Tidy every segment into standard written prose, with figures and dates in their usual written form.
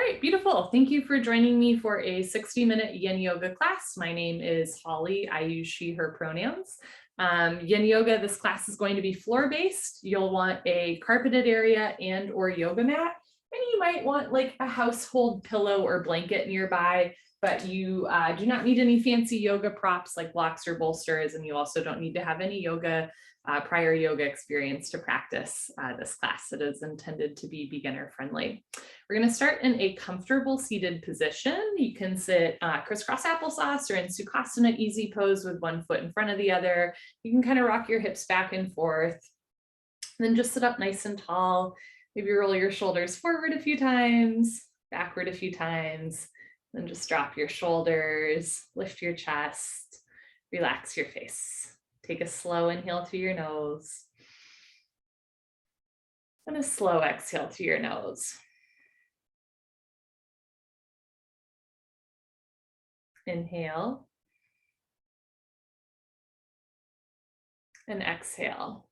right, beautiful. Thank you for joining me for a 60-minute Yin Yoga class. My name is Holly. I use she, her pronouns. Yin Yoga, this class is going to be floor-based. You'll want a carpeted area and or yoga mat. And you might want like a household pillow or blanket nearby, but you do not need any fancy yoga props like blocks or bolsters. And you also don't need to have any prior yoga experience to practice this class. It is intended to be beginner friendly. We're going to start in a comfortable seated position. You can sit crisscross applesauce or in Sukhasana easy pose with one foot in front of the other. You can kind of rock your hips back and forth. And then just sit up nice and tall. Maybe roll your shoulders forward a few times, backward a few times. Then just drop your shoulders, lift your chest, relax your face. Take a slow inhale through your nose. And a slow exhale through your nose. Inhale. And exhale.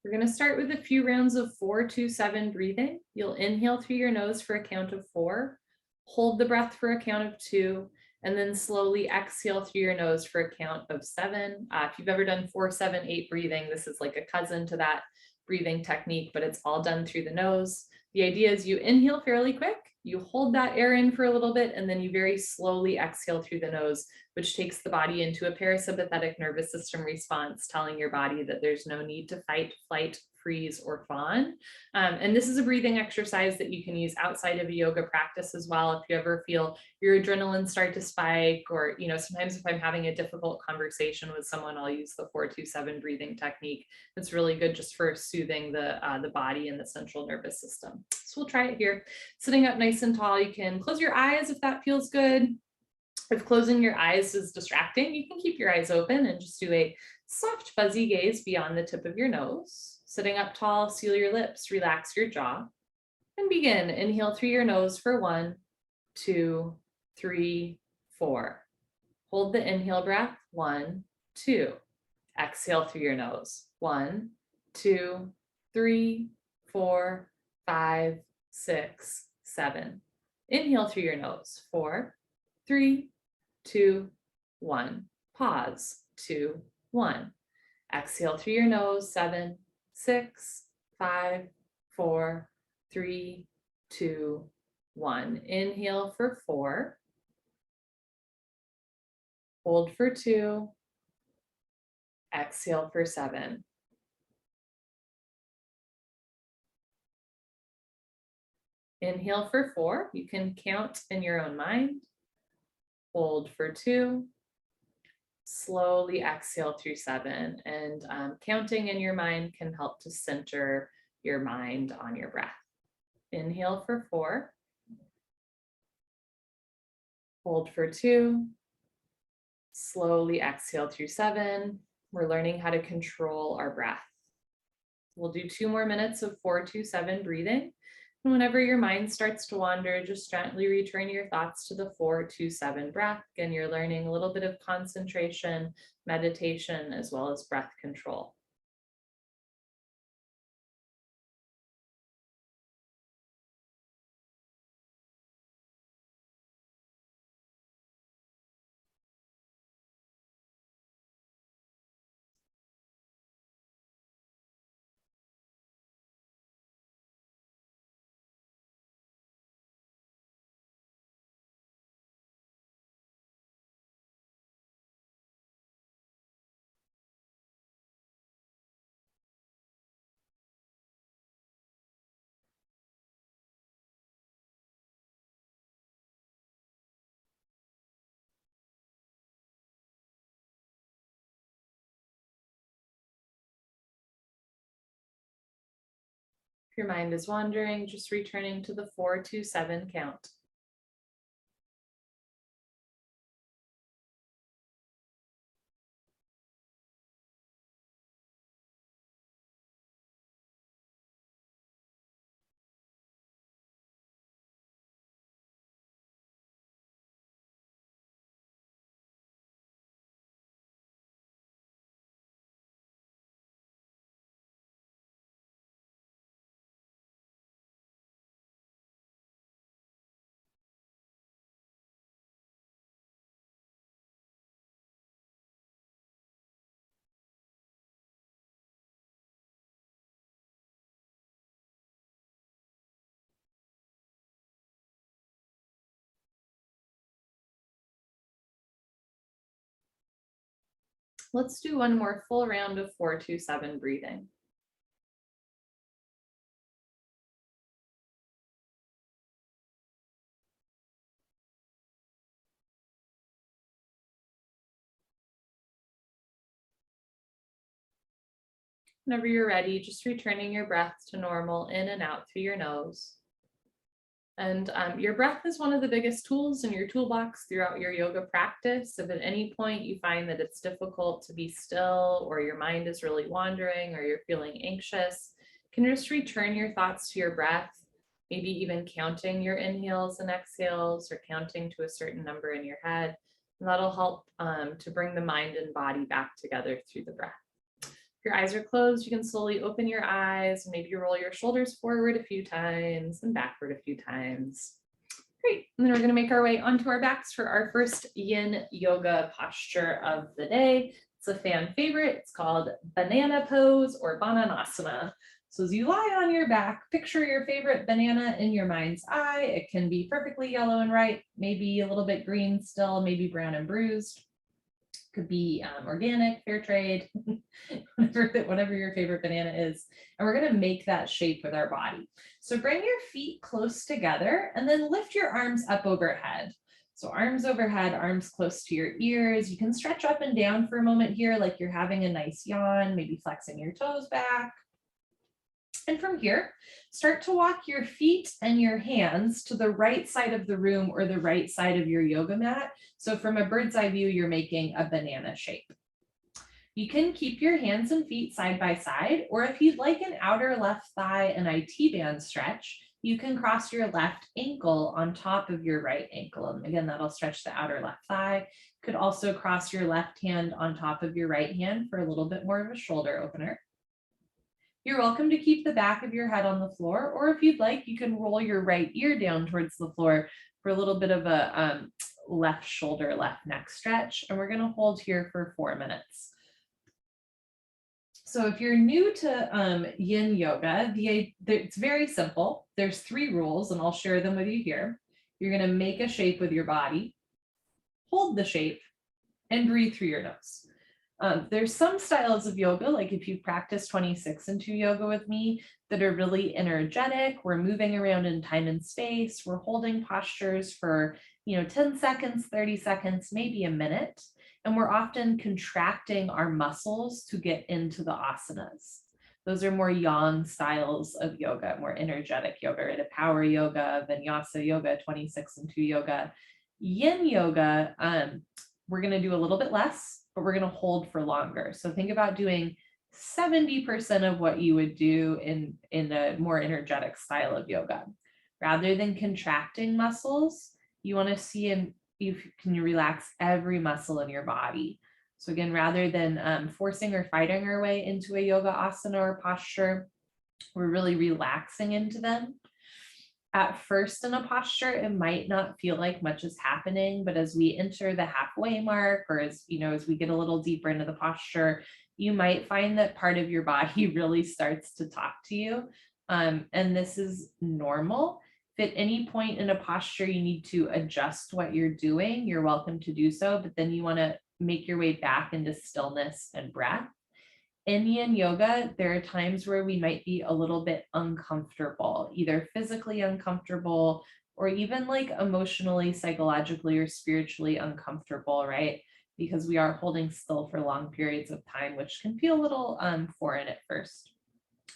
We're going to start with a few rounds of 4-2-7 breathing. You'll inhale through your nose for a count of 4, hold the breath for a count of 2, and then slowly exhale through your nose for a count of 7. If you've ever done 4-7-8 breathing, this is like a cousin to that breathing technique, but it's all done through the nose. The idea is you inhale fairly quick, you hold that air in for a little bit, and then you very slowly exhale through the nose, which takes the body into a parasympathetic nervous system response, telling your body that there's no need to fight, flight, freeze, or fawn. And this is a breathing exercise that you can use outside of a yoga practice as well. If you ever feel your adrenaline start to spike, or, sometimes if I'm having a difficult conversation with someone, I'll use the 4-2-7 breathing technique. It's really good just for soothing the body and the central nervous system. So we'll try it here. Sitting up nice and tall, you can close your eyes if that feels good. If closing your eyes is distracting, you can keep your eyes open and just do a soft fuzzy gaze beyond the tip of your nose. Sitting up tall, seal your lips, relax your jaw, and begin. Inhale through your nose for 1, 2, 3, 4. Hold the inhale breath, 1, 2. Exhale through your nose, 1, 2, 3, 4, 5, 6, 7. Inhale through your nose, 4, 3, 2, 1. Pause, 2, 1. Exhale through your nose, 7, 6, 5, 4, 3, 2, 1. Inhale for 4. Hold for 2. Exhale for 7. Inhale for 4. You can count in your own mind. Hold for 2. Slowly exhale through 7. And counting in your mind can help to center your mind on your breath. Inhale for 4. Hold for 2. Slowly exhale through 7. We're learning how to control our breath. We'll do 2 more minutes of 4-2-7 breathing. And whenever your mind starts to wander, just gently return your thoughts to the 4-2-7 breath. And you're learning a little bit of concentration, meditation, as well as breath control. If your mind is wandering, just returning to the 4-2-7 count. Let's do one more full round of 4-2-7 breathing. Whenever you're ready, just returning your breath to normal in and out through your nose. And your breath is one of the biggest tools in your toolbox throughout your yoga practice. If at any point you find that it's difficult to be still, or your mind is really wandering, or you're feeling anxious, you can just return your thoughts to your breath, maybe even counting your inhales and exhales, or counting to a certain number in your head. And that'll help to bring the mind and body back together through the breath. If your eyes are closed, you can slowly open your eyes, maybe roll your shoulders forward a few times and backward a few times. Great. And then we're going to make our way onto our backs for our first Yin Yoga posture of the day. It's a fan favorite. It's called banana pose or bananasana. So as you lie on your back, picture your favorite banana in your mind's eye. It can be perfectly yellow and ripe, maybe a little bit green still, maybe brown and bruised. Could be organic, fair trade, whatever your favorite banana is. And we're going to make that shape with our body. So bring your feet close together and then lift your arms up overhead. So arms overhead, arms close to your ears. You can stretch up and down for a moment here, like you're having a nice yawn, maybe flexing your toes back. And from here, start to walk your feet and your hands to the right side of the room or the right side of your yoga mat. So from a bird's eye view, you're making a banana shape. You can keep your hands and feet side by side, or if you'd like an outer left thigh and IT band stretch, you can cross your left ankle on top of your right ankle. And again, that'll stretch the outer left thigh. Could also cross your left hand on top of your right hand for a little bit more of a shoulder opener. You're welcome to keep the back of your head on the floor, or if you'd like, you can roll your right ear down towards the floor for a little bit of a left shoulder, left neck stretch. And we're going to hold here for 4 minutes. So if you're new to Yin Yoga, it's very simple. There's 3 rules, and I'll share them with you here. You're going to make a shape with your body, hold the shape, and breathe through your nose. There's some styles of yoga, like if you practice 26 and 2 yoga with me, that are really energetic. We're moving around in time and space. We're holding postures for 10 seconds, 30 seconds, maybe a minute. And we're often contracting our muscles to get into the asanas. Those are more yang styles of yoga, more energetic yoga, right? A power yoga, vinyasa yoga, 26 and 2 yoga. Yin yoga, we're going to do a little bit less, but we're going to hold for longer. So think about doing 70% of what you would do in a more energetic style of yoga. Rather than contracting muscles, you want to see if you relax every muscle in your body. So again, rather than forcing or fighting our way into a yoga asana or posture, we're really relaxing into them. At first in a posture, it might not feel like much is happening, but as we enter the halfway mark, or as we get a little deeper into the posture, you might find that part of your body really starts to talk to you. And this is normal. If at any point in a posture you need to adjust what you're doing, you're welcome to do so, but then you want to make your way back into stillness and breath. In Yin Yoga, there are times where we might be a little bit uncomfortable, either physically uncomfortable or even like emotionally, psychologically, or spiritually uncomfortable, right? Because we are holding still for long periods of time, which can feel a little foreign at first.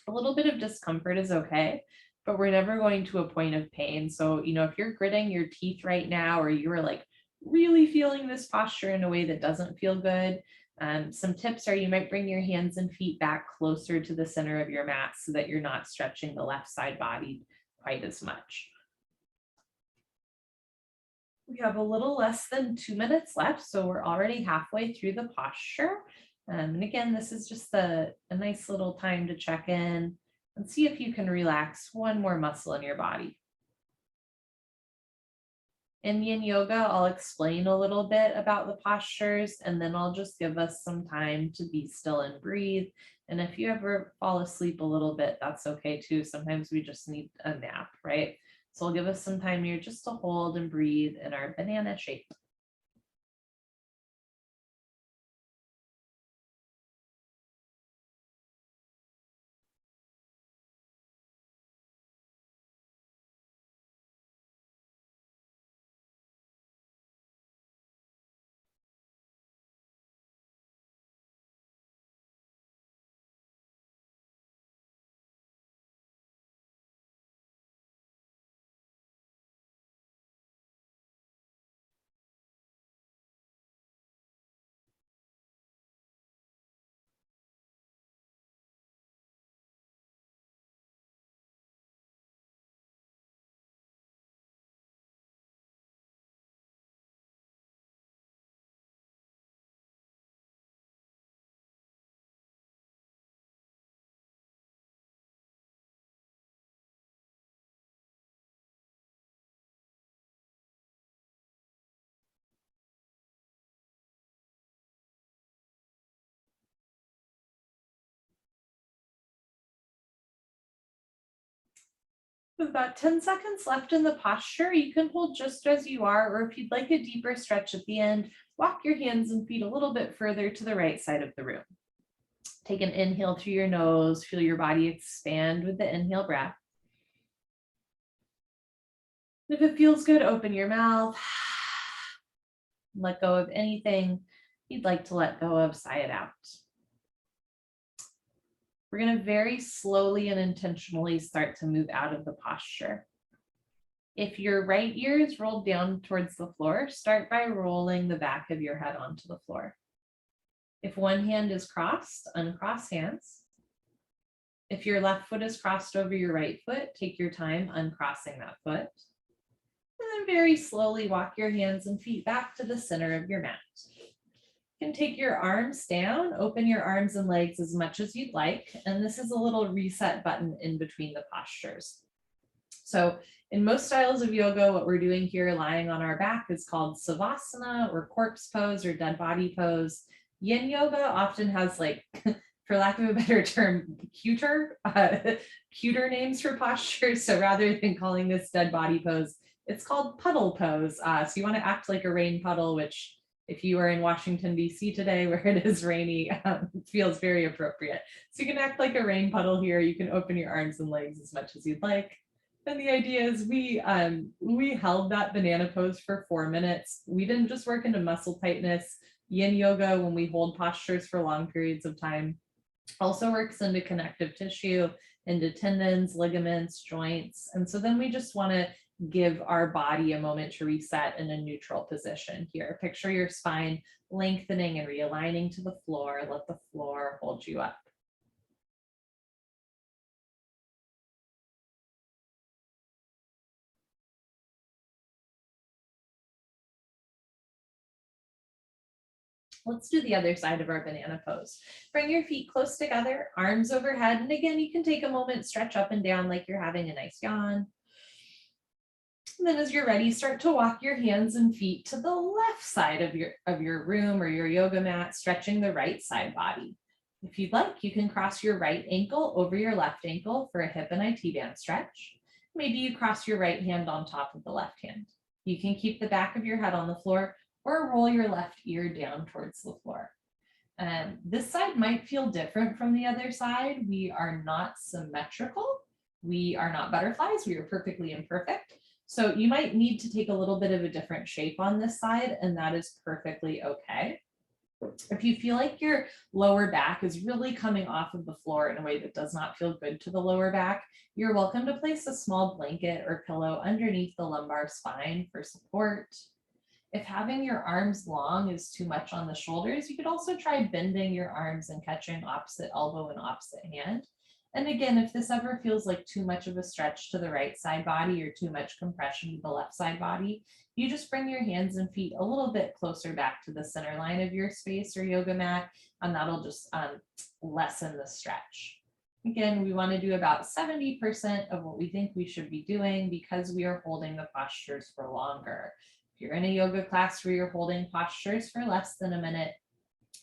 A little bit of discomfort is okay, but we're never going to a point of pain. So, if you're gritting your teeth right now, or you're like really feeling this posture in a way that doesn't feel good, some tips are you might bring your hands and feet back closer to the center of your mat so that you're not stretching the left side body quite as much. We have a little less than 2 minutes left, so we're already halfway through the posture. And again, this is just a nice little time to check in and see if you can relax one more muscle in your body. In Yin Yoga, I'll explain a little bit about the postures, and then I'll just give us some time to be still and breathe. And if you ever fall asleep a little bit, that's okay too. Sometimes we just need a nap, right? So I'll give us some time here just to hold and breathe in our banana shape. With about 10 seconds left in the posture, you can hold just as you are, or if you'd like a deeper stretch at the end, walk your hands and feet a little bit further to the right side of the room. Take an inhale through your nose, feel your body expand with the inhale breath. If it feels good, open your mouth. Let go of anything you'd like to let go of, sigh it out. We're going to very slowly and intentionally start to move out of the posture. If your right ear is rolled down towards the floor, start by rolling the back of your head onto the floor. If one hand is crossed, uncross hands. If your left foot is crossed over your right foot, take your time uncrossing that foot. And then very slowly walk your hands and feet back to the center of your mat. You can take your arms down, open your arms and legs as much as you'd like. And this is a little reset button in between the postures. So in most styles of yoga, what we're doing here lying on our back is called savasana or corpse pose or dead body pose. Yin yoga often has, like, for lack of a better term, cuter names for postures. So rather than calling this dead body pose, it's called puddle pose. So you want to act like a rain puddle, which if you are in Washington, D.C. today, where it is rainy, it feels very appropriate. So you can act like a rain puddle here. You can open your arms and legs as much as you'd like. And the idea is we held that banana pose for 4 minutes. We didn't just work into muscle tightness. Yin yoga, when we hold postures for long periods of time, also works into connective tissue, into tendons, ligaments, joints. And so then we just want to give our body a moment to reset in a neutral position here. Picture your spine lengthening and realigning to the floor. Let the floor hold you up. Let's do the other side of our banana pose. Bring your feet close together, arms overhead. And again, you can take a moment, stretch up and down like you're having a nice yawn. And then as you're ready, start to walk your hands and feet to the left side of your room or your yoga mat, stretching the right side body. If you'd like, you can cross your right ankle over your left ankle for a hip and IT band stretch. Maybe you cross your right hand on top of the left hand. You can keep the back of your head on the floor or roll your left ear down towards the floor. This side might feel different from the other side. We are not symmetrical. We are not butterflies. We are perfectly imperfect. So you might need to take a little bit of a different shape on this side, and that is perfectly okay. If you feel like your lower back is really coming off of the floor in a way that does not feel good to the lower back, you're welcome to place a small blanket or pillow underneath the lumbar spine for support. If having your arms long is too much on the shoulders, you could also try bending your arms and catching opposite elbow and opposite hand. And again, if this ever feels like too much of a stretch to the right side body or too much compression to the left side body, you just bring your hands and feet a little bit closer back to the center line of your space or yoga mat, and that'll just lessen the stretch. Again, we want to do about 70% of what we think we should be doing because we are holding the postures for longer. If you're in a yoga class where you're holding postures for less than a minute,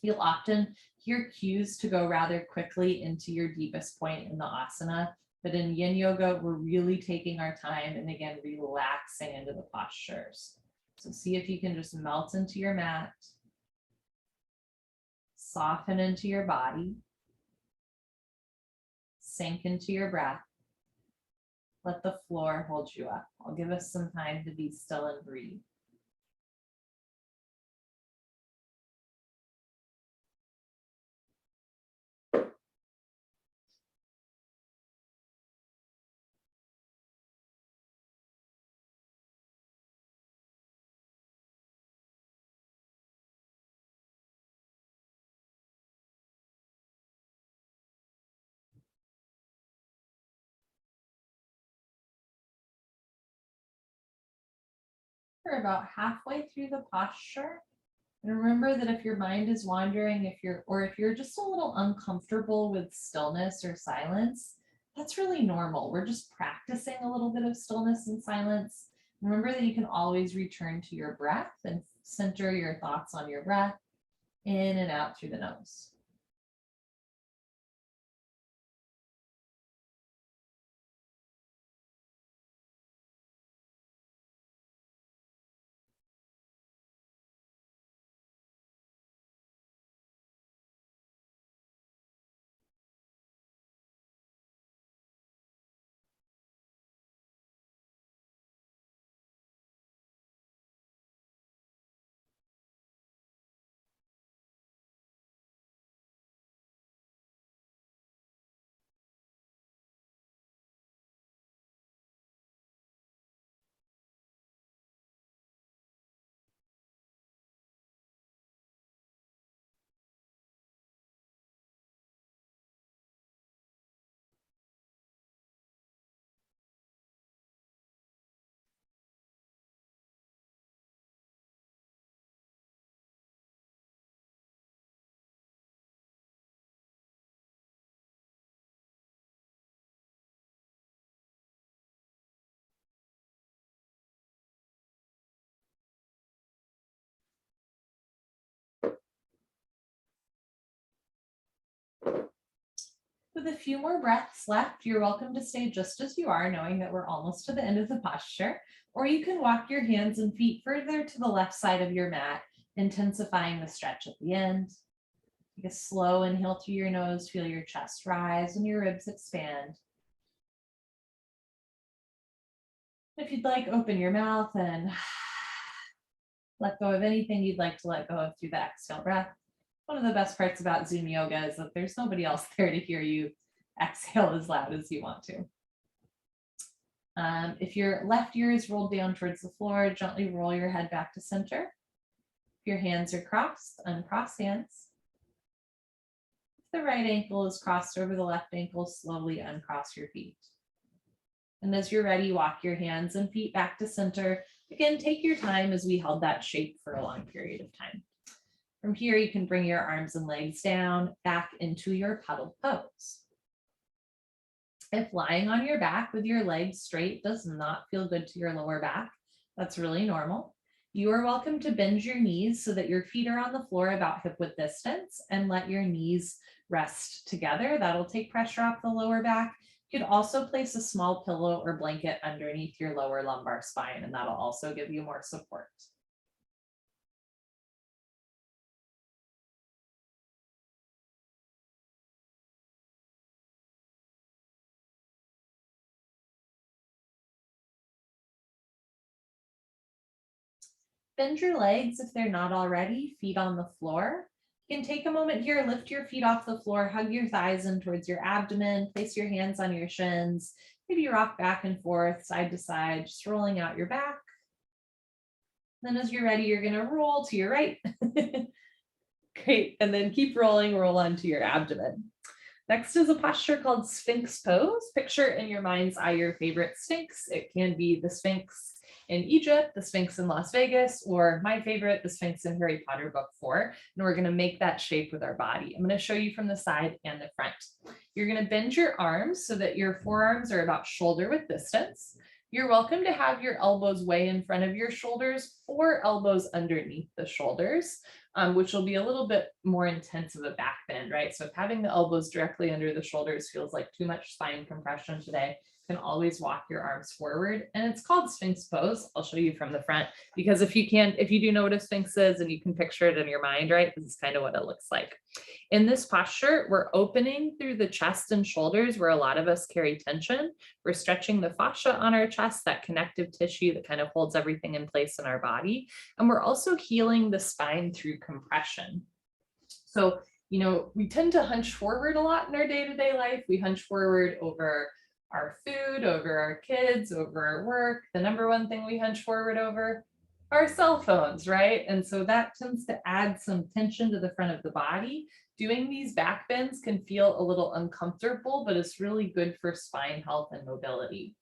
you'll often hear cues to go rather quickly into your deepest point in the asana. But in Yin Yoga, we're really taking our time and again, relaxing into the postures. So see if you can just melt into your mat, soften into your body, sink into your breath. Let the floor hold you up. I'll give us some time to be still and breathe. We're about halfway through the posture. And remember that if your mind is wandering, if you're just a little uncomfortable with stillness or silence, that's really normal. We're just practicing a little bit of stillness and silence. Remember that you can always return to your breath and center your thoughts on your breath in and out through the nose. With a few more breaths left, you're welcome to stay just as you are, knowing that we're almost to the end of the posture, or you can walk your hands and feet further to the left side of your mat, intensifying the stretch at the end. Take a slow inhale through your nose, feel your chest rise and your ribs expand. If you'd like, open your mouth and let go of anything you'd like to let go of through the exhale breath. One of the best parts about Zoom yoga is that there's nobody else there to hear you exhale as loud as you want to. If your left ear is rolled down towards the floor, gently roll your head back to center. If your hands are crossed, uncross hands. If the right ankle is crossed over the left ankle, slowly uncross your feet. And as you're ready, walk your hands and feet back to center. Again, take your time as we held that shape for a long period of time. From here, you can bring your arms and legs down, back into your puddle pose. If lying on your back with your legs straight does not feel good to your lower back, that's really normal. You are welcome to bend your knees so that your feet are on the floor about hip width distance and let your knees rest together. That'll take pressure off the lower back. You could also place a small pillow or blanket underneath your lower lumbar spine, and that'll also give you more support. Bend your legs if they're not already, feet on the floor. You can take a moment here, lift your feet off the floor, hug your thighs in towards your abdomen, place your hands on your shins, maybe rock back and forth, side to side, just rolling out your back. Then as you're ready, you're gonna roll to your right. Great, and then keep rolling, roll onto your abdomen. Next is a posture called Sphinx pose. Picture in your mind's eye your favorite Sphinx. It can be the Sphinx in Egypt, the Sphinx in Las Vegas, or my favorite, the Sphinx in Harry Potter book 4. And we're gonna make that shape with our body. I'm gonna show you from the side and the front. You're gonna bend your arms so that your forearms are about shoulder width distance. You're welcome to have your elbows way in front of your shoulders or elbows underneath the shoulders, which will be a little bit more intense of a back bend, right? So if having the elbows directly under the shoulders feels like too much spine compression today, you can always walk your arms forward. And it's called Sphinx pose. I'll show you from the front, because if you do know what a Sphinx is and you can picture it in your mind, right? This is kind of what it looks like. In this posture, we're opening through the chest and shoulders where a lot of us carry tension. We're stretching the fascia on our chest, that connective tissue that kind of holds everything in place in our body. And we're also healing the spine through compression. So, we tend to hunch forward a lot in our day-to-day life. We hunch forward over our food, over our kids, over our work. The number one thing we hunch forward over, our cell phones, right? And so that tends to add some tension to the front of the body. Doing these back bends can feel a little uncomfortable, but it's really good for spine health and mobility.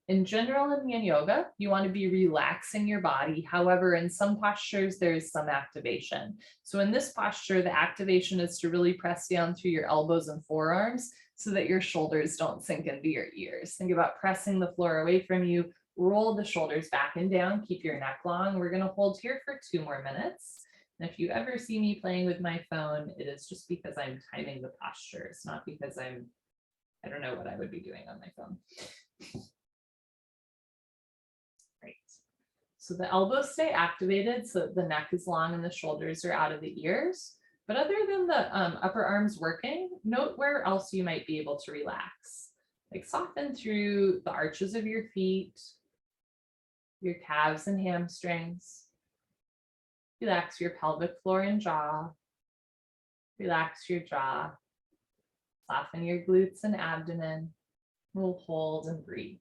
In general, in Yin Yoga, you want to be relaxing your body. However, in some postures, there is some activation. So in this posture, the activation is to really press down through your elbows and forearms so that your shoulders don't sink into your ears. Think about pressing the floor away from you, roll the shoulders back and down, keep your neck long. We're going to hold here for 2 more minutes. And if you ever see me playing with my phone, it is just because I'm timing the posture. It's not because I don't know what I would be doing on my phone. Great. So the elbows stay activated so the neck is long and the shoulders are out of the ears. But other than the upper arms working, note where else you might be able to relax. Like soften through the arches of your feet, your calves and hamstrings. Relax your pelvic floor and jaw. Relax your jaw. Soften your glutes and abdomen. We'll hold and breathe.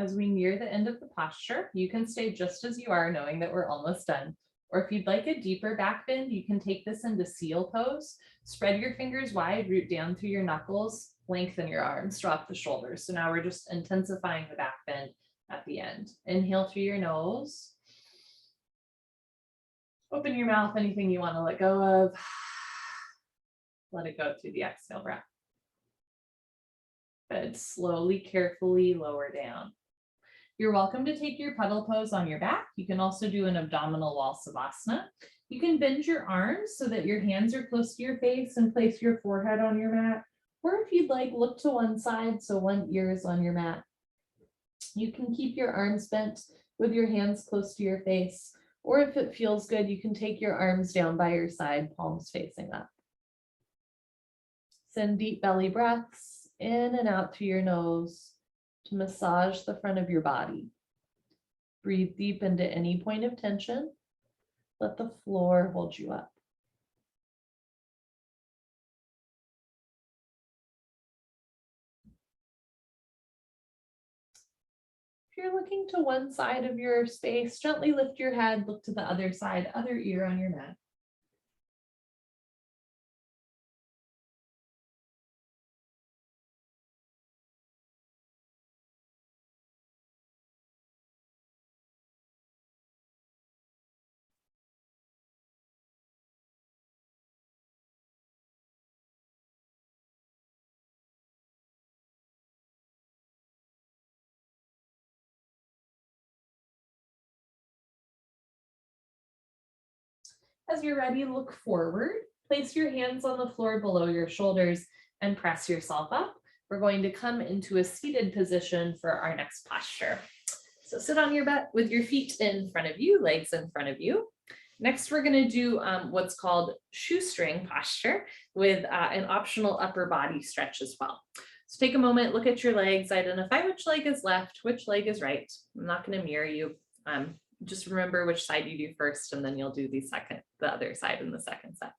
As we near the end of the posture, you can stay just as you are, knowing that we're almost done. Or if you'd like a deeper back bend, you can take this into seal pose. Spread your fingers wide, root down through your knuckles, lengthen your arms, drop the shoulders. So now we're just intensifying the back bend at the end. Inhale through your nose. Open your mouth, anything you want to let go of. Let it go through the exhale breath. Good. Slowly, carefully lower down. You're welcome to take your puddle pose on your back. You can also do an abdominal wall savasana. You can bend your arms so that your hands are close to your face and place your forehead on your mat. Or if you'd like, look to one side so one ear is on your mat. You can keep your arms bent with your hands close to your face. Or if it feels good, you can take your arms down by your side, palms facing up. Send deep belly breaths in and out through your nose to massage the front of your body. Breathe deep into any point of tension. Let the floor hold you up. If you're looking to one side of your space, gently lift your head, look to the other side, other ear on your mat. As you're ready, look forward. Place your hands on the floor below your shoulders and press yourself up. We're going to come into a seated position for our next posture. So sit on your butt with your feet in front of you, legs in front of you. Next, we're going to do what's called shoestring posture with an optional upper body stretch as well. So take a moment, look at your legs, identify which leg is left, which leg is right. I'm not going to mirror you. Just remember which side you do first, and then you'll do the other side in the second set.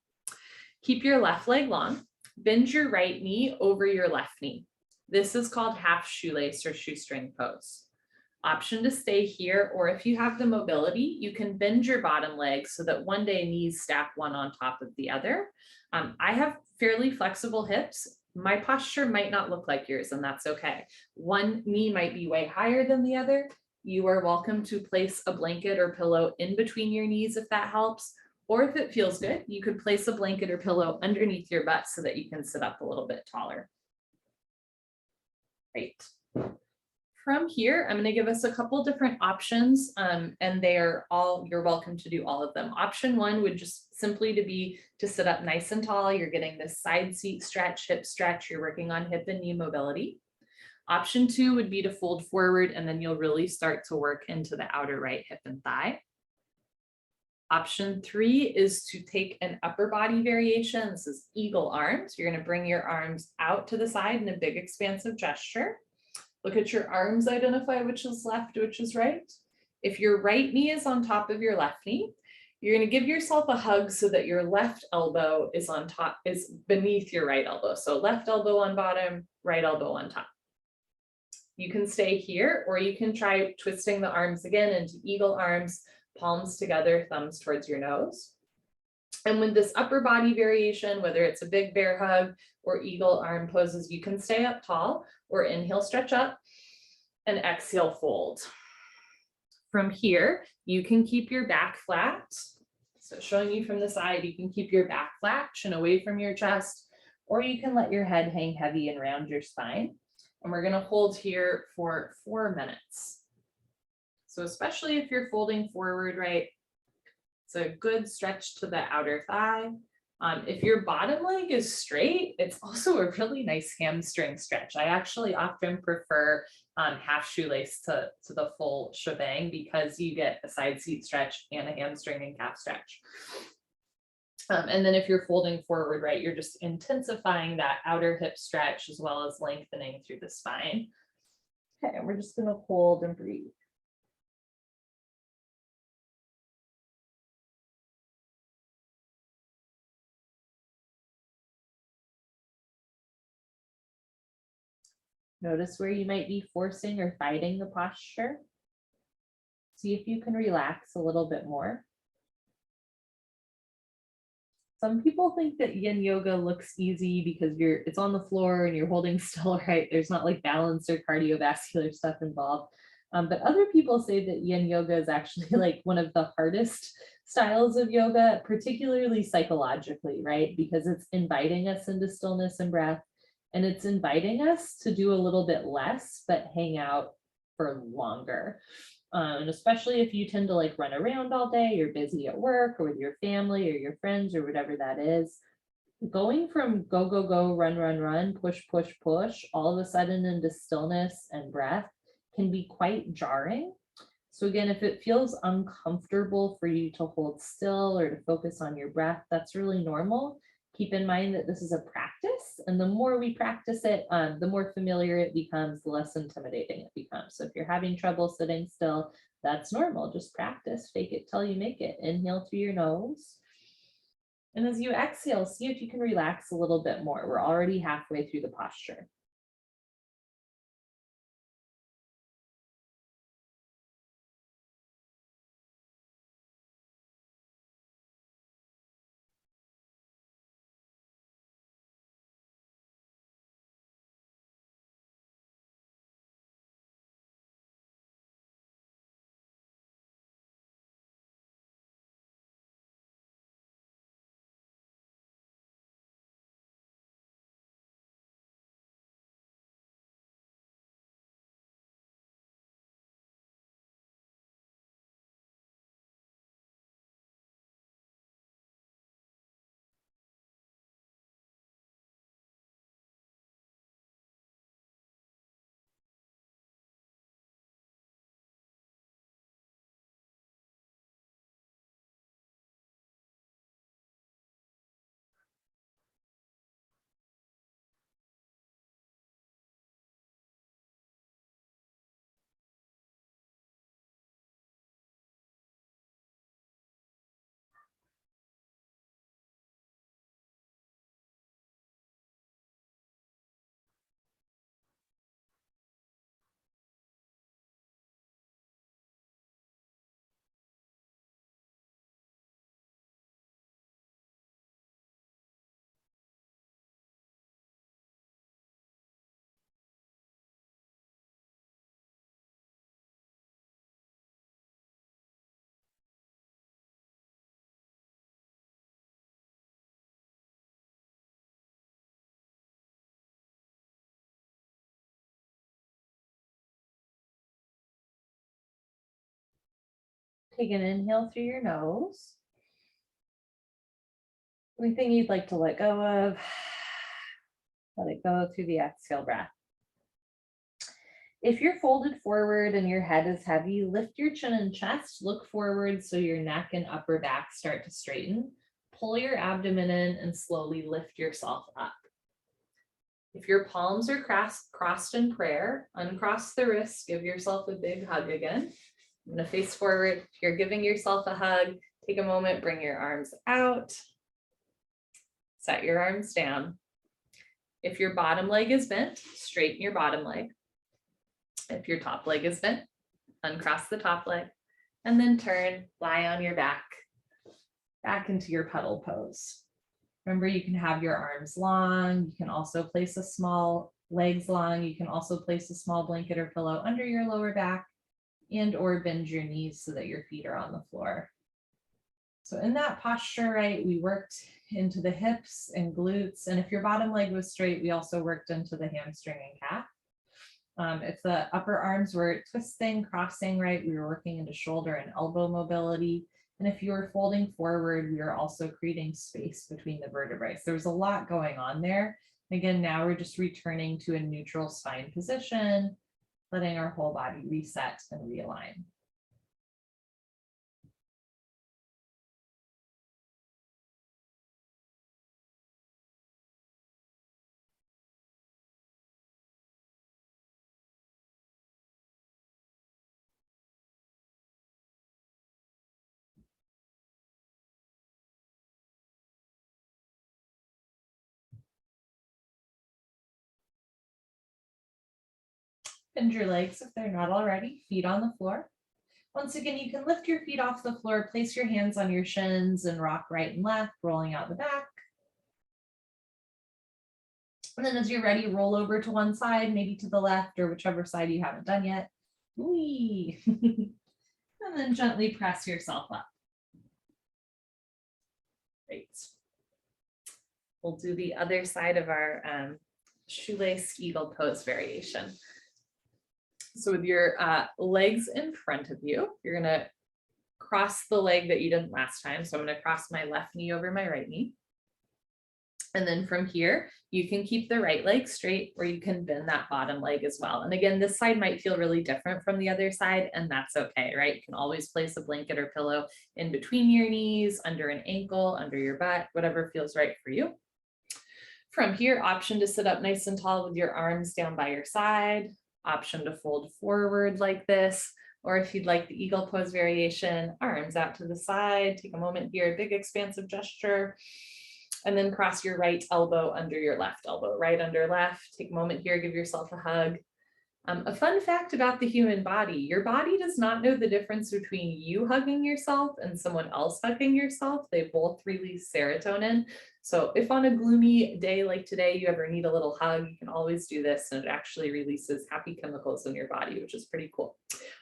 Keep your left leg long. Bend your right knee over your left knee. This is called half shoelace or shoestring pose. Option to stay here, or if you have the mobility, you can bend your bottom leg so that one day knees stack one on top of the other. I have fairly flexible hips. My posture might not look like yours, and that's okay. One knee might be way higher than the other. You are welcome to place a blanket or pillow in between your knees if that helps. Or if it feels good, you could place a blanket or pillow underneath your butt so that you can sit up a little bit taller. Great. From here, I'm going to give us a couple different options, and you're welcome to do all of them. Option one would just simply be to sit up nice and tall. You're getting this side seat stretch, hip stretch. You're working on hip and knee mobility. Option two would be to fold forward, and then you'll really start to work into the outer right hip and thigh. Option three is to take an upper body variation. This is eagle arms. You're going to bring your arms out to the side in a big expansive gesture. Look at your arms, identify which is left, which is right. If your right knee is on top of your left knee, you're going to give yourself a hug so that your left elbow is beneath your right elbow. So left elbow on bottom, right elbow on top. You can stay here, or you can try twisting the arms again into eagle arms, palms together, thumbs towards your nose. And with this upper body variation, whether it's a big bear hug or eagle arm poses, you can stay up tall, or inhale, stretch up, and exhale, fold. From here, you can keep your back flat. So showing you from the side, you can keep your back flat, chin away from your chest, or you can let your head hang heavy and round your spine. And we're going to hold here for 4 minutes. So especially if you're folding forward, right? It's a good stretch to the outer thigh. If your bottom leg is straight, it's also a really nice hamstring stretch. I actually often prefer half shoelace to the full shebang because you get a side seat stretch and a hamstring and calf stretch. And then if you're folding forward, right, you're just intensifying that outer hip stretch as well as lengthening through the spine. Okay, and we're just going to hold and breathe. Notice where you might be forcing or fighting the posture. See if you can relax a little bit more. Some people think that yin yoga looks easy because it's on the floor and you're holding still, right? There's not like balance or cardiovascular stuff involved. But other people say that yin yoga is actually like one of the hardest styles of yoga, particularly psychologically, right? Because it's inviting us into stillness and breath, and it's inviting us to do a little bit less, but hang out for longer. And especially if you tend to like run around all day, you're busy at work or with your family or your friends or whatever that is, going from go, go, go, run, run, run, push, push, push, all of a sudden into stillness and breath can be quite jarring. So again, if it feels uncomfortable for you to hold still or to focus on your breath, that's really normal. Keep in mind that this is a practice, and the more we practice it, the more familiar it becomes, the less intimidating it becomes. So if you're having trouble sitting still, that's normal. Just practice, fake it till you make it. Inhale through your nose. And as you exhale, see if you can relax a little bit more. We're already halfway through the posture. Take an inhale through your nose. Anything you'd like to let go of, let it go through the exhale breath. If you're folded forward and your head is heavy, lift your chin and chest, look forward so your neck and upper back start to straighten. Pull your abdomen in and slowly lift yourself up. If your palms are crossed in prayer, uncross the wrists, give yourself a big hug again. I'm going to face forward. If you're giving yourself a hug, take a moment, bring your arms out. Set your arms down. If your bottom leg is bent, straighten your bottom leg. If your top leg is bent, uncross the top leg, and then turn, lie on your back into your puddle pose. Remember, you can have your arms long. You can also place a small legs long. You can also place a small blanket or pillow under your lower back and or bend your knees so that your feet are on the floor. So in that posture, right, we worked into the hips and glutes. And if your bottom leg was straight, we also worked into the hamstring and calf. If the upper arms were twisting, crossing, right, we were working into shoulder and elbow mobility. And if you were folding forward, we were also creating space between the vertebrae. So there's a lot going on there. Again, now we're just returning to a neutral spine position, letting our whole body reset and realign. Bend your legs if they're not already, feet on the floor. Once again, you can lift your feet off the floor, place your hands on your shins and rock right and left, rolling out the back. And then as you're ready, roll over to one side, maybe to the left or whichever side you haven't done yet. Whee. And then gently press yourself up. Great. We'll do the other side of our shoelace eagle pose variation. So with your legs in front of you, you're gonna cross the leg that you didn't last time. So I'm gonna cross my left knee over my right knee. And then from here, you can keep the right leg straight or you can bend that bottom leg as well. And again, this side might feel really different from the other side, and that's okay, right? You can always place a blanket or pillow in between your knees, under an ankle, under your butt, whatever feels right for you. From here, option to sit up nice and tall with your arms down by your side, option to fold forward like this, or if you'd like the eagle pose variation, arms out to the side, take a moment here, big expansive gesture. And then cross your right elbow under your left elbow, right under left. Take a moment here, give yourself a hug. A fun fact about the human body, your body does not know the difference between you hugging yourself and someone else hugging yourself. They both release serotonin. So if on a gloomy day like today, you ever need a little hug, you can always do this and it actually releases happy chemicals in your body, which is pretty cool.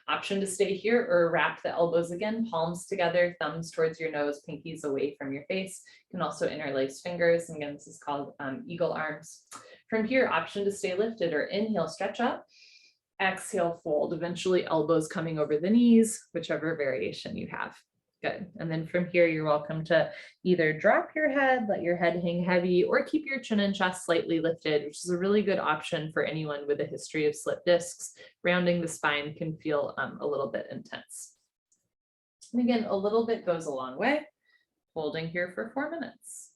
Option to stay here or wrap the elbows again, palms together, thumbs towards your nose, pinkies away from your face. You can also interlace fingers. And again, this is called eagle arms. From here, option to stay lifted or inhale, stretch up. Exhale, fold, eventually elbows coming over the knees, whichever variation you have. Good. And then from here, you're welcome to either drop your head, let your head hang heavy, or keep your chin and chest slightly lifted, which is a really good option for anyone with a history of slip discs. Rounding the spine can feel a little bit intense. And again, a little bit goes a long way. Holding here for 4 minutes.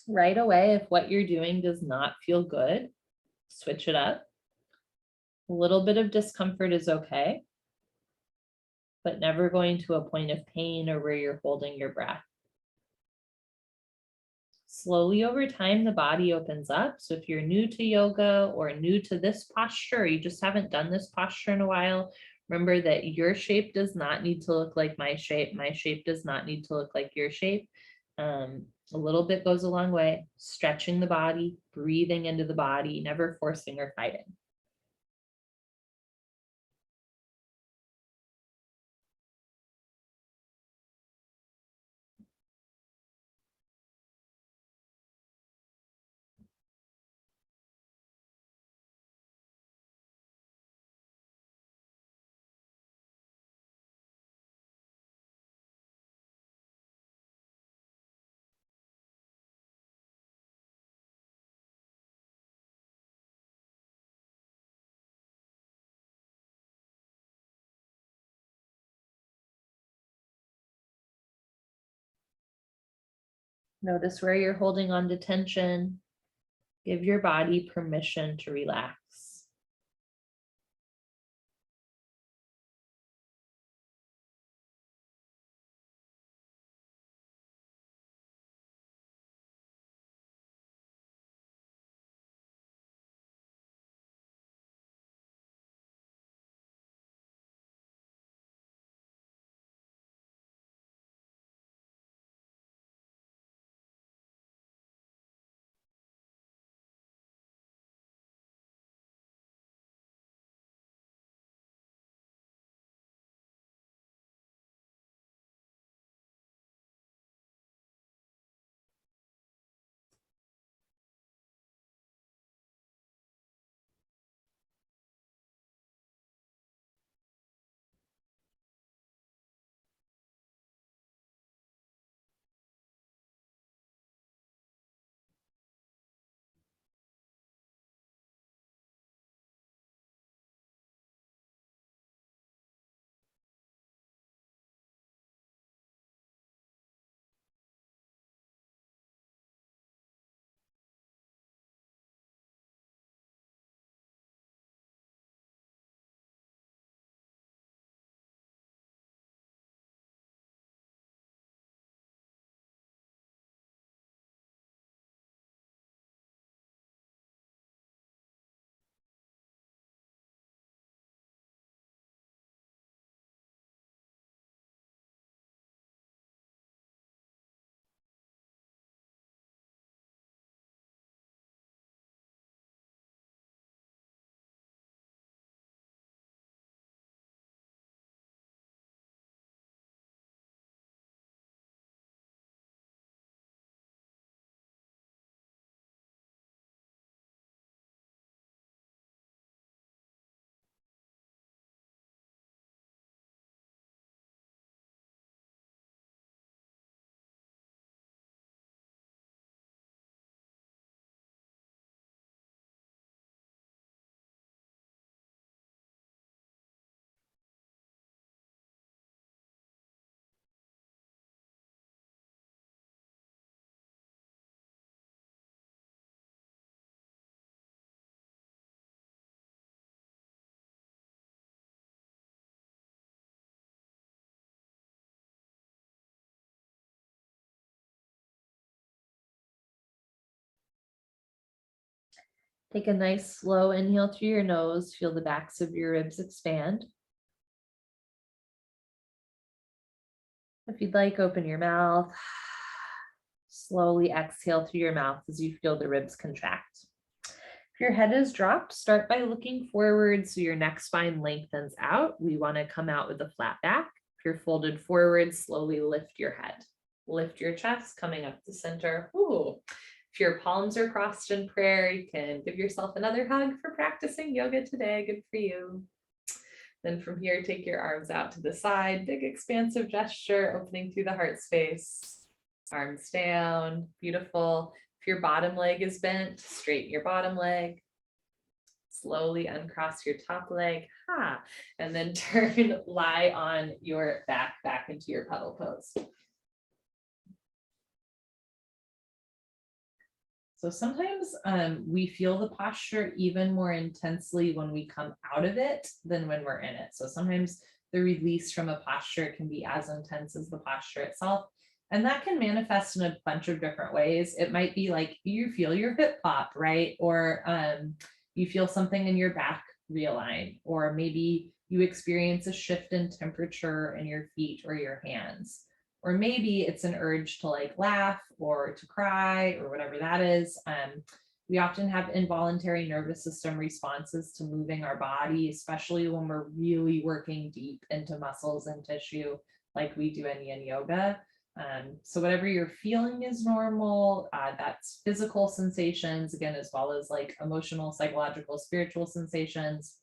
Right away, if what you're doing does not feel good, switch it up. A little bit of discomfort is okay, but never going to a point of pain or where you're holding your breath. Slowly over time, the body opens up. So if you're new to yoga or new to this posture, or you just haven't done this posture in a while, remember that your shape does not need to look like my shape. My shape does not need to look like your shape. A little bit goes a long way. Stretching the body, breathing into the body, never forcing or fighting. Notice where you're holding on to tension. Give your body permission to relax. Take a nice slow inhale through your nose. Feel the backs of your ribs expand. If you'd like, open your mouth. Slowly exhale through your mouth as you feel the ribs contract. If your head is dropped, start by looking forward so your neck spine lengthens out. We want to come out with a flat back. If you're folded forward, slowly lift your head. Lift your chest, coming up to center. Ooh. If your palms are crossed in prayer, you can give yourself another hug for practicing yoga today. Good for you. Then from here, take your arms out to the side, big expansive gesture, opening through the heart space. Arms down, beautiful. If your bottom leg is bent, straighten your bottom leg. Slowly uncross your top leg, and then lie on your back into your pedal pose. So sometimes we feel the posture even more intensely when we come out of it than when we're in it. So sometimes the release from a posture can be as intense as the posture itself. And that can manifest in a bunch of different ways. It might be like you feel your hip pop, right? Or you feel something in your back realign, or maybe you experience a shift in temperature in your feet or your hands. Or maybe it's an urge to like laugh or to cry or whatever that is. We often have involuntary nervous system responses to moving our body, especially when we're really working deep into muscles and tissue like we do in Yin Yoga. So whatever you're feeling is normal. That's physical sensations, again, as well as like emotional, psychological, spiritual sensations.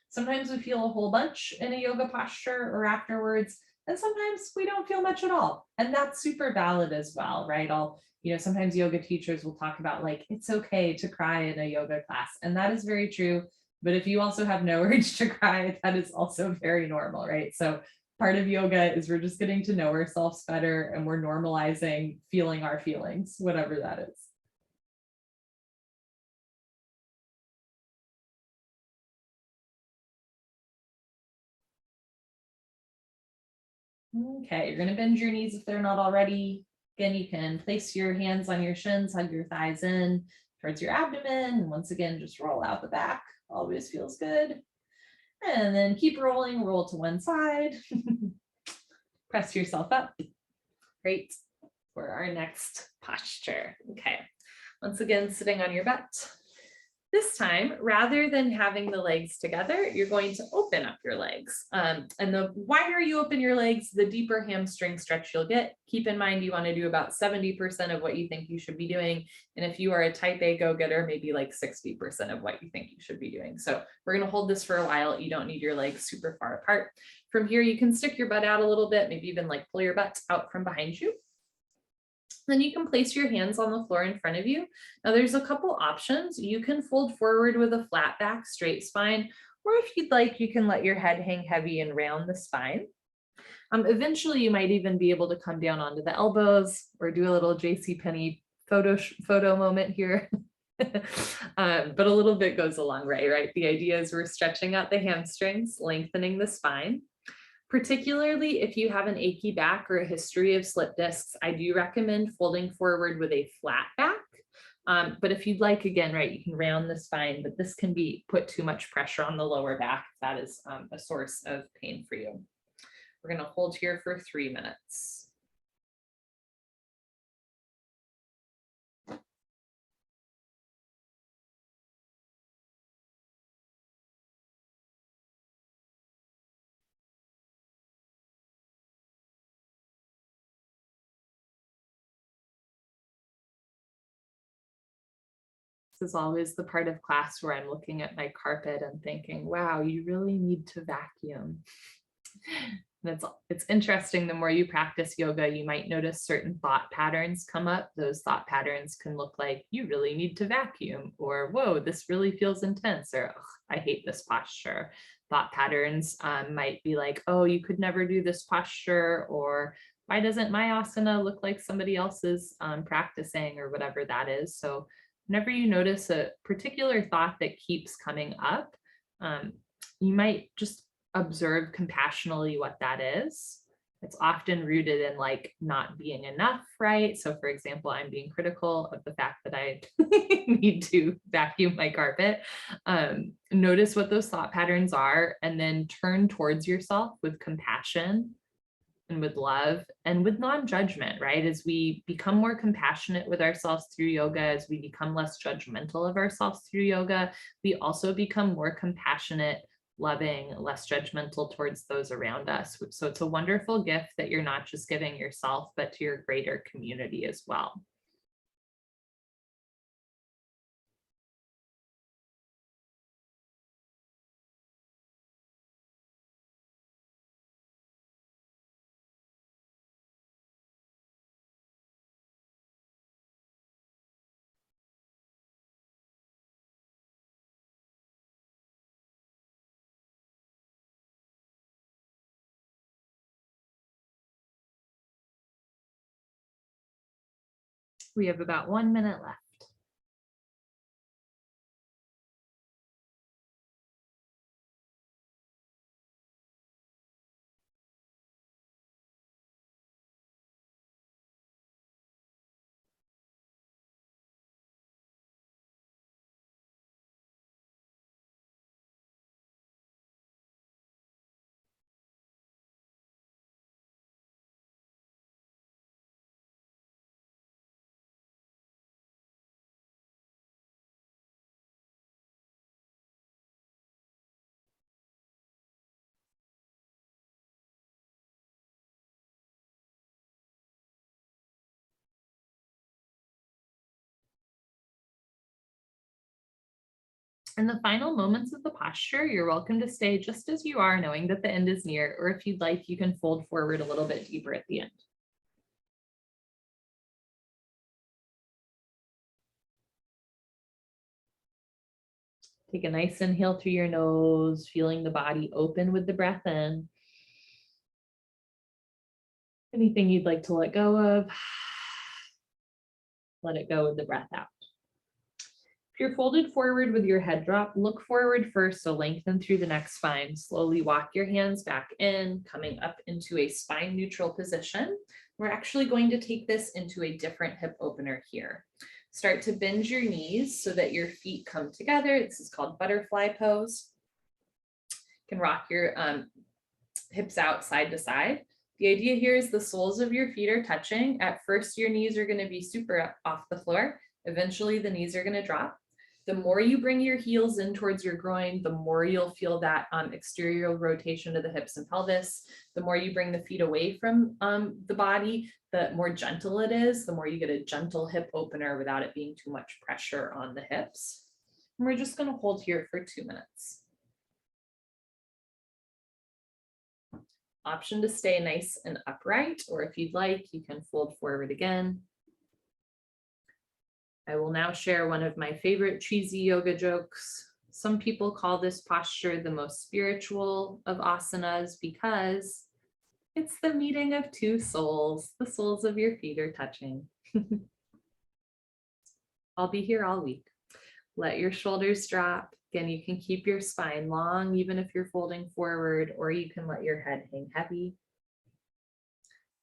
Sometimes we feel a whole bunch in a yoga posture or afterwards. And sometimes we don't feel much at all. And that's super valid as well, right? Sometimes yoga teachers will talk about like, it's okay to cry in a yoga class. And that is very true. But if you also have no urge to cry, that is also very normal, right? So part of yoga is we're just getting to know ourselves better and we're normalizing feeling our feelings, whatever that is. Okay, you're going to bend your knees if they're not already. Again, you can place your hands on your shins, hug your thighs in towards your abdomen. And once again, just roll out the back. Always feels good. And then keep rolling, roll to one side. Press yourself up. Great. For our next posture. Okay. Once again, sitting on your butt. This time, rather than having the legs together, you're going to open up your legs. And the wider you open your legs, the deeper hamstring stretch you'll get. Keep in mind, you want to do about 70% of what you think you should be doing. And if you are a type A go-getter, maybe like 60% of what you think you should be doing. So we're going to hold this for a while. You don't need your legs super far apart. From here, you can stick your butt out a little bit, maybe even like pull your butt out from behind you. Then you can place your hands on the floor in front of you. Now there's a couple options. You can fold forward with a flat back, straight spine, or if you'd like, you can let your head hang heavy and round the spine. Eventually, you might even be able to come down onto the elbows or do a little JCPenney photo moment here. But a little bit goes a long way, right? The idea is we're stretching out the hamstrings, lengthening the spine. Particularly if you have an achy back or a history of slip discs, I do recommend folding forward with a flat back. But if you'd like, again, right, you can round the spine, but this can be put too much pressure on the lower back. If that is a source of pain for you. We're going to hold here for 3 minutes. This is always the part of class where I'm looking at my carpet and thinking, wow, you really need to vacuum. And it's interesting, the more you practice yoga, you might notice certain thought patterns come up. Those thought patterns can look like, you really need to vacuum, or whoa, this really feels intense, or I hate this posture. Thought patterns might be like, oh, you could never do this posture, or why doesn't my asana look like somebody else's practicing, or whatever that is. So whenever you notice a particular thought that keeps coming up, you might just observe compassionately what that is. It's often rooted in like not being enough, right? So for example, I'm being critical of the fact that I need to vacuum my carpet. Notice what those thought patterns are, and then turn towards yourself with compassion and with love and with non-judgment, right? As we become more compassionate with ourselves through yoga, as we become less judgmental of ourselves through yoga, we also become more compassionate, loving, less judgmental towards those around us. So it's a wonderful gift that you're not just giving yourself, but to your greater community as well. We have about 1 minute left. In the final moments of the posture, you're welcome to stay just as you are, knowing that the end is near, or if you'd like, you can fold forward a little bit deeper at the end. Take a nice inhale through your nose, feeling the body open with the breath in. Anything you'd like to let go of, let it go with the breath out. If you're folded forward with your head drop, look forward first, so lengthen through the neck spine. Slowly walk your hands back in, coming up into a spine neutral position. We're actually going to take this into a different hip opener here. Start to bend your knees so that your feet come together. This is called butterfly pose. You can rock your hips out side to side. The idea here is the soles of your feet are touching. At first, your knees are going to be super off the floor. Eventually, the knees are going to drop. The more you bring your heels in towards your groin, the more you'll feel that exterior rotation of the hips and pelvis. The more you bring the feet away from the body, the more gentle it is, the more you get a gentle hip opener without it being too much pressure on the hips. And we're just going to hold here for 2 minutes. Option to stay nice and upright, or if you'd like, you can fold forward again. I will now share one of my favorite cheesy yoga jokes. Some people call this posture the most spiritual of asanas because it's the meeting of two souls. The soles of your feet are touching. I'll be here all week. Let your shoulders drop. Again, you can keep your spine long, even if you're folding forward, or you can let your head hang heavy.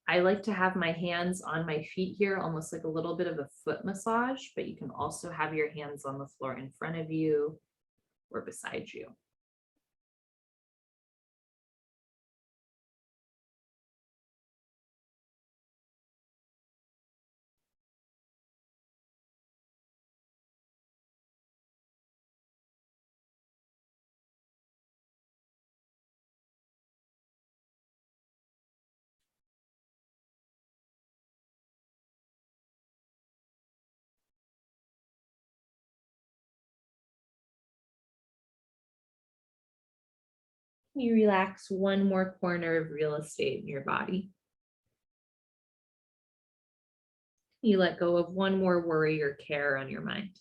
I like to have my hands on my feet here, almost like a little bit of a foot massage, but you can also have your hands on the floor in front of you or beside you. You relax one more corner of real estate in your body. You let go of one more worry or care on your mind.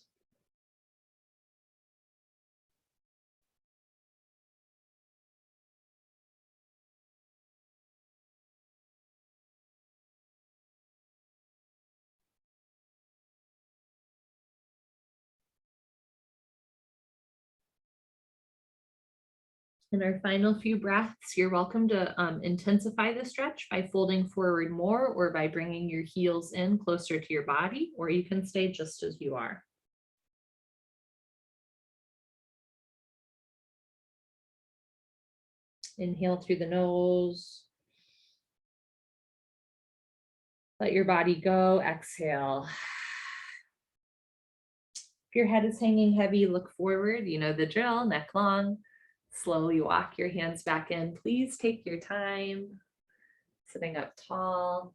In our final few breaths, you're welcome to intensify the stretch by folding forward more or by bringing your heels in closer to your body, or you can stay just as you are. Inhale through the nose. Let your body go. Exhale. If your head is hanging heavy, look forward. You know the drill, neck long. Slowly walk your hands back in. Please take your time. Sitting up tall.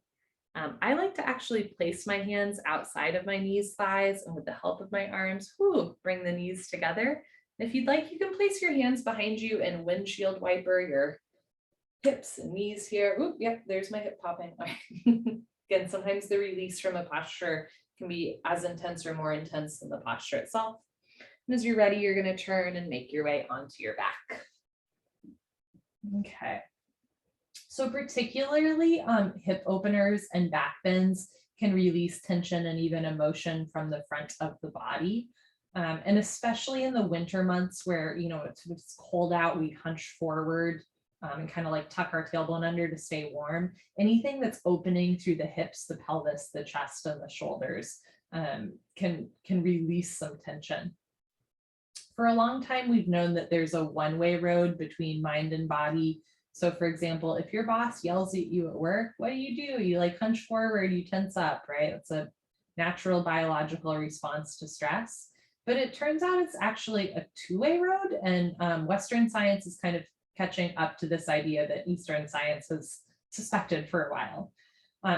I like to actually place my hands outside of my knees, thighs, and with the help of my arms, bring the knees together. And if you'd like, you can place your hands behind you and windshield wiper your hips and knees here. Yep, there's my hip popping. Again, sometimes the release from a posture can be as intense or more intense than the posture itself. And as you're ready, you're going to turn and make your way onto your back. Okay. So particularly hip openers and back bends can release tension and even emotion from the front of the body. And especially in the winter months where, it's cold out, we hunch forward and kind of like tuck our tailbone under to stay warm. Anything that's opening through the hips, the pelvis, the chest, and the shoulders can release some tension. For a long time, we've known that there's a one-way road between mind and body. So for example, if your boss yells at you at work, what do? You like hunch forward, you tense up, right? It's a natural biological response to stress. But it turns out it's actually a two-way road, and Western science is kind of catching up to this idea that Eastern science has suspected for a while.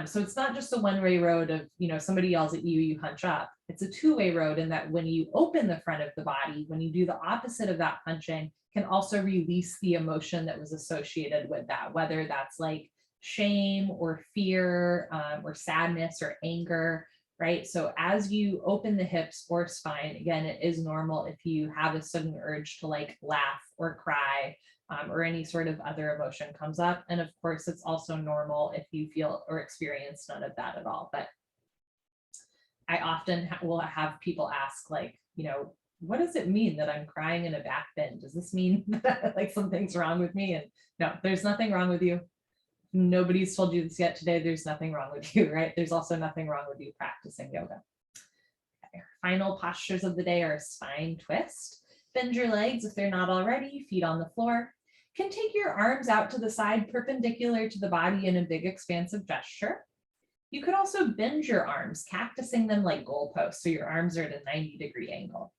So it's not just a one-way road of, somebody yells at you, you hunch up. It's a two-way road in that when you open the front of the body, when you do the opposite of that hunching, can also release the emotion that was associated with that, whether that's like shame or fear or sadness or anger, right? So as you open the hips or spine, again, it is normal if you have a sudden urge to like laugh or cry or any sort of other emotion comes up. And of course, it's also normal if you feel or experience none of that at all. But I often will have people ask, like, what does it mean that I'm crying in a back bend? Does this mean that like something's wrong with me? And no, there's nothing wrong with you. Nobody's told you this yet today. There's nothing wrong with you, right? There's also nothing wrong with you practicing yoga. Okay. Final postures of the day are a spine twist. Bend your legs if they're not already, feet on the floor. Can take your arms out to the side perpendicular to the body in a big expansive gesture. You could also bend your arms, cactusing them like goalposts, so your arms are at a 90-degree angle.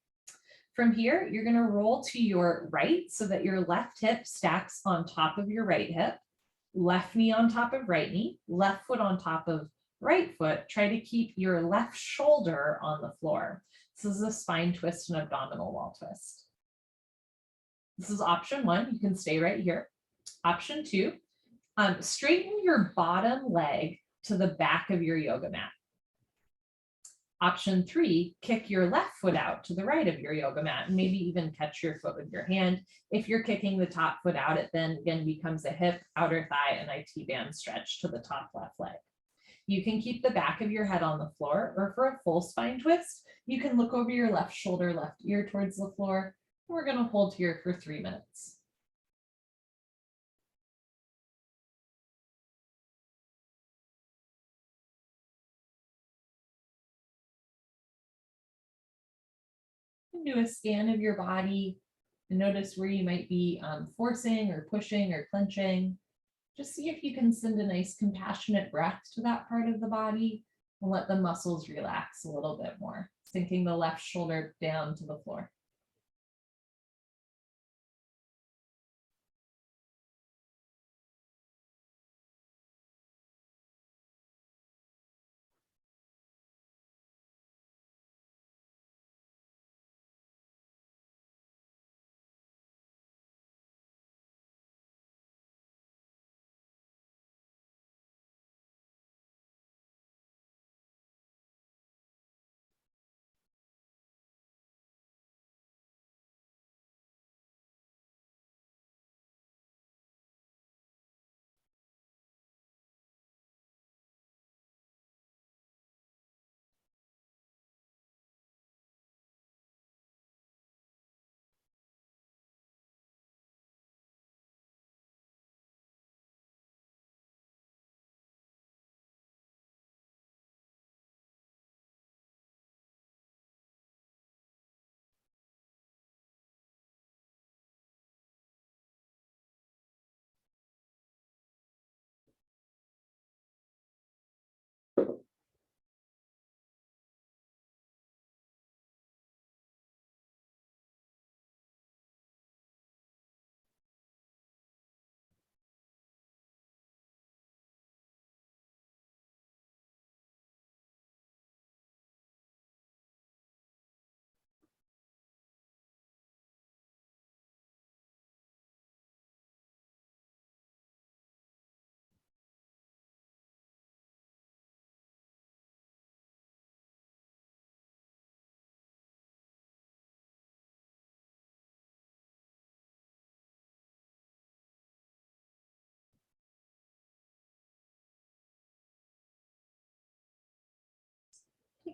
From here, you're going to roll to your right so that your left hip stacks on top of your right hip, left knee on top of right knee, left foot on top of right foot. Try to keep your left shoulder on the floor. This is a spine twist and abdominal wall twist. This is option one. You can stay right here. Option two, straighten your bottom leg to the back of your yoga mat. Option three, kick your left foot out to the right of your yoga mat and maybe even catch your foot with your hand. If you're kicking the top foot out, it then again becomes a hip, outer thigh, and IT band stretch to the top left leg. You can keep the back of your head on the floor, or for a full spine twist, you can look over your left shoulder, left ear towards the floor. We're going to hold here for 3 minutes. Do a scan of your body and notice where you might be forcing or pushing or clenching. Just see if you can send a nice compassionate breath to that part of the body and let the muscles relax a little bit more, sinking the left shoulder down to the floor.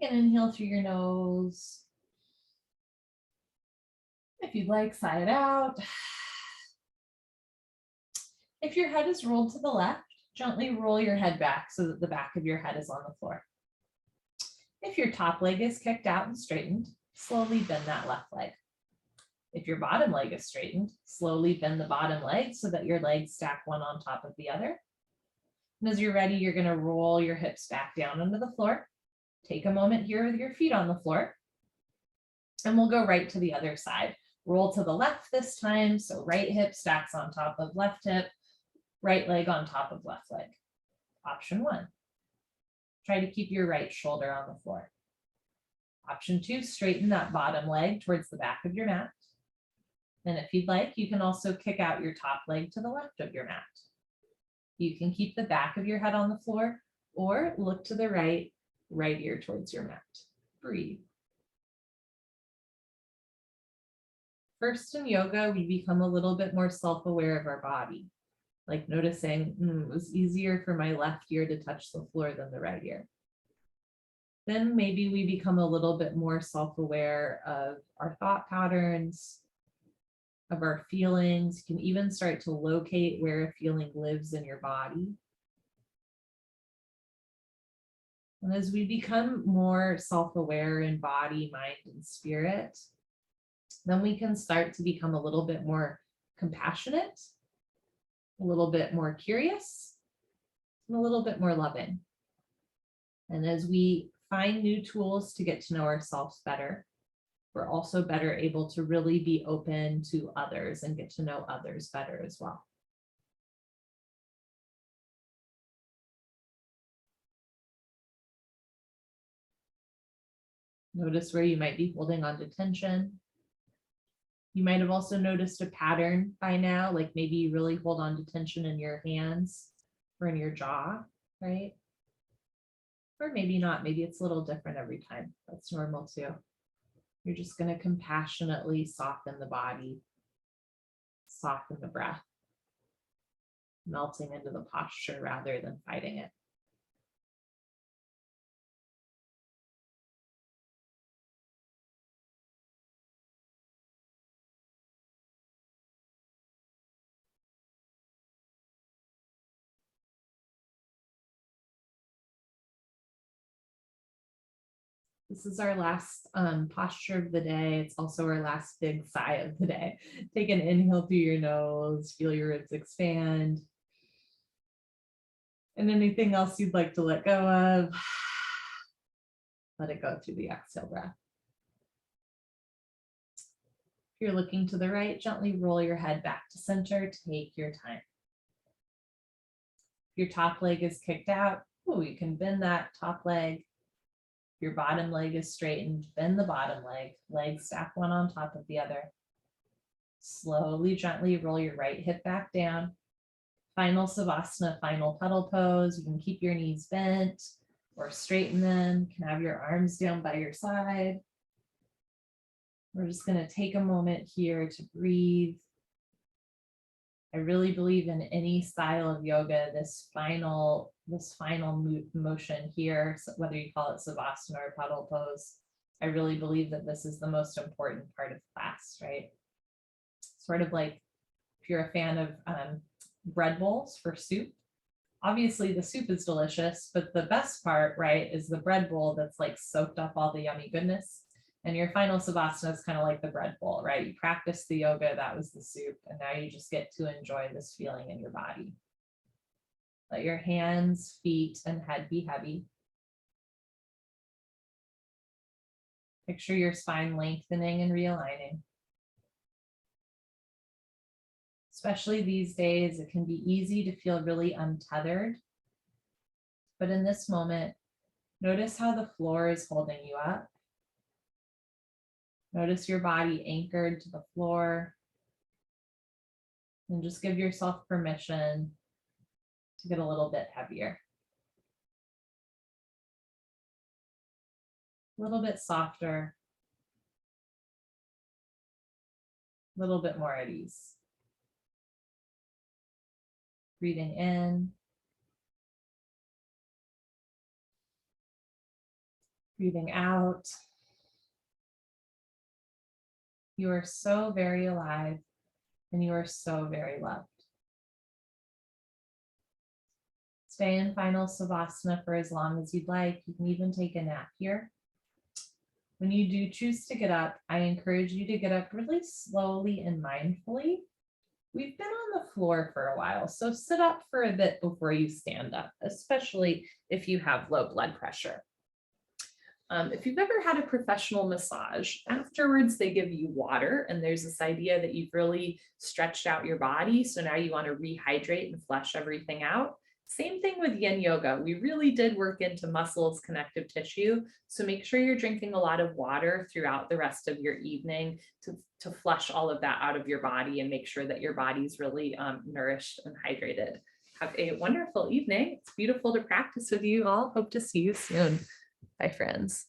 Take an inhale through your nose. If you'd like, sigh it out. If your head is rolled to the left, gently roll your head back so that the back of your head is on the floor. If your top leg is kicked out and straightened, slowly bend that left leg. If your bottom leg is straightened, slowly bend the bottom leg so that your legs stack one on top of the other. And as you're ready, you're going to roll your hips back down onto the floor. Take a moment here with your feet on the floor. And we'll go right to the other side. Roll to the left this time. So right hip stacks on top of left hip, right leg on top of left leg. Option 1. Try to keep your right shoulder on the floor. Option 2, straighten that bottom leg towards the back of your mat. And if you'd like, you can also kick out your top leg to the left of your mat. You can keep the back of your head on the floor or look to the right ear towards your mat. Breathe. First in yoga, we become a little bit more self-aware of our body, like noticing it was easier for my left ear to touch the floor than the right ear. Then maybe we become a little bit more self-aware of our thought patterns, of our feelings. You can even start to locate where a feeling lives in your body. And as we become more self-aware in body, mind, and spirit, then we can start to become a little bit more compassionate, a little bit more curious, and a little bit more loving. And as we find new tools to get to know ourselves better, we're also better able to really be open to others and get to know others better as well. Notice where you might be holding on to tension. You might have also noticed a pattern by now, like maybe you really hold on to tension in your hands or in your jaw, right? Or maybe not, maybe it's a little different every time. That's normal too. You're just going to compassionately soften the body, soften the breath, melting into the posture rather than fighting it. This is our last posture of the day. It's also our last big sigh of the day. Take an inhale through your nose, feel your ribs expand. And anything else you'd like to let go of, let it go through the exhale breath. If you're looking to the right, gently roll your head back to center. Take your time. If your top leg is kicked out, you can bend that top leg. Your bottom leg is straightened, bend the bottom leg, legs stack one on top of the other. Slowly, gently roll your right hip back down. Final Savasana, final petal pose. You can keep your knees bent or straighten them. You can have your arms down by your side. We're just going to take a moment here to breathe. I really believe in any style of yoga, this final motion here, so whether you call it Savasana or petal pose, I really believe that this is the most important part of class, right? Sort of like if you're a fan of bread bowls for soup, obviously the soup is delicious, but the best part, right, is the bread bowl that's like soaked up all the yummy goodness. And your final Savasana is kind of like the bread bowl, right? You practice the yoga, that was the soup, and now you just get to enjoy this feeling in your body. Let your hands, feet, and head be heavy. Picture your spine lengthening and realigning. Especially these days, it can be easy to feel really untethered. But in this moment, notice how the floor is holding you up. Notice your body anchored to the floor. And just give yourself permission to get a little bit heavier. A little bit softer. A little bit more at ease. Breathing in. Breathing out. You are so very alive and you are so very loved. Stay in final Savasana for as long as you'd like. You can even take a nap here. When you do choose to get up, I encourage you to get up really slowly and mindfully. We've been on the floor for a while, so sit up for a bit before you stand up, especially if you have low blood pressure. If you've ever had a professional massage, afterwards they give you water, and there's this idea that you've really stretched out your body, so now you want to rehydrate and flush everything out. Same thing with Yin Yoga. We really did work into muscles, connective tissue, so make sure you're drinking a lot of water throughout the rest of your evening to flush all of that out of your body and make sure that your body's really nourished and hydrated. Have a wonderful evening. It's beautiful to practice with you all. Hope to see you soon. Bye, friends.